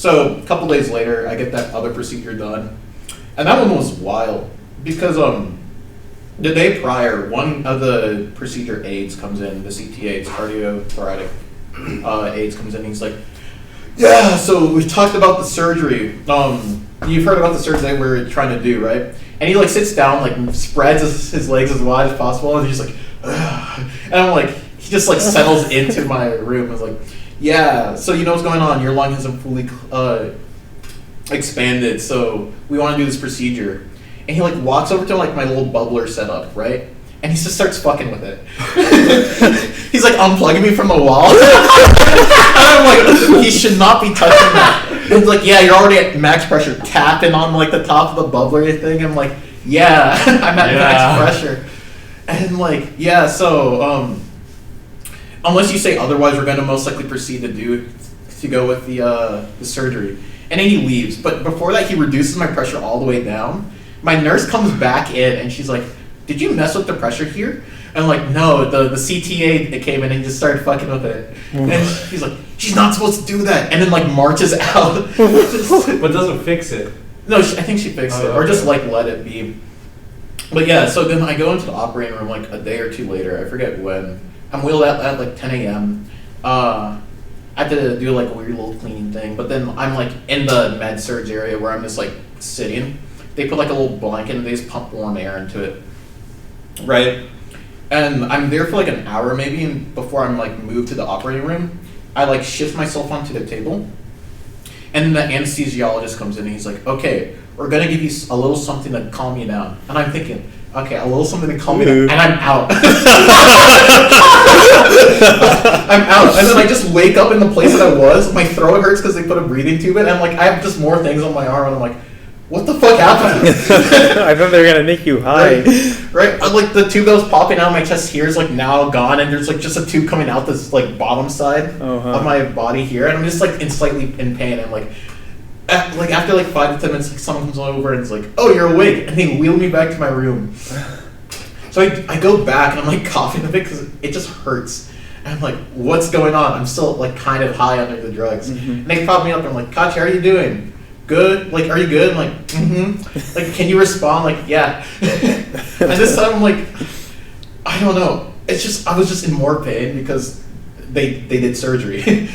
So a couple days later, I get that other procedure done, and that one was wild because the day prior, one of the procedure aides comes in, the CTA, it's cardiothoracic aides comes in, and he's like, yeah, so we talked about the surgery. You've heard about the surgery we're trying to do, right? And he like sits down, like spreads his legs as wide as possible, and he's just like, ugh. And I'm like, he just like settles into my room and is like, yeah, so you know what's going on, your lung hasn't fully expanded, so we want to do this procedure. And he like walks over to like my little bubbler setup, right? And he just starts fucking with it. He's like unplugging me from the wall. And I'm like, he should not be touching that. And he's like, yeah, you're already at max pressure, tapping on like the top of the bubbler thing. I'm like, yeah, I'm at max pressure. And like, yeah, so unless you say otherwise, we're gonna most likely proceed to go with the surgery. And then he leaves. But before that, he reduces my pressure all the way down. My nurse comes back in and she's like, did you mess with the pressure here? And I'm like, no, the CTA that came in and just started fucking with it. And he's like, she's not supposed to do that. And then like marches out. But doesn't fix it. No, I think she fixed it. Or just like let it be. But yeah, so then I go into the operating room like a day or two later. I forget when. I'm wheeled out at like 10 a.m. I have to do like a weird little cleaning thing. But then I'm like in the med surge area where I'm just like sitting. They put like a little blanket and they just pump warm air into it. Right? And I'm there for like an hour maybe, and before I'm like moved to the operating room, I like shift myself onto the table. And then the anesthesiologist comes in and he's like, okay, we're gonna give you a little something to calm you down. And I'm thinking, okay, a little something to calm me down, and I'm out. I'm out. And then I just wake up in the place that I was. My throat hurts because they put a breathing tube in, and like I have just more things on my arm, and I'm like, what the fuck happened? I thought they were gonna make you high. Right? Like the tube that was popping out of my chest here is like now gone, and there's like just a tube coming out this like bottom side of my body here, and I'm just like slightly in pain. I'm like after like 5 to 10 minutes, like someone comes over and it's like, oh, you're awake, and they wheel me back to my room. So I go back and I'm like coughing a bit because it just hurts. And I'm like, what's going on? I'm still like kind of high under the drugs. And they pop me up and I'm like, Koch, how are you doing? Good? Like, are you good? I'm like, mm-hmm. Like, can you respond? Like, yeah. And this time I'm like, I don't know. It's just, I was just in more pain because they did surgery.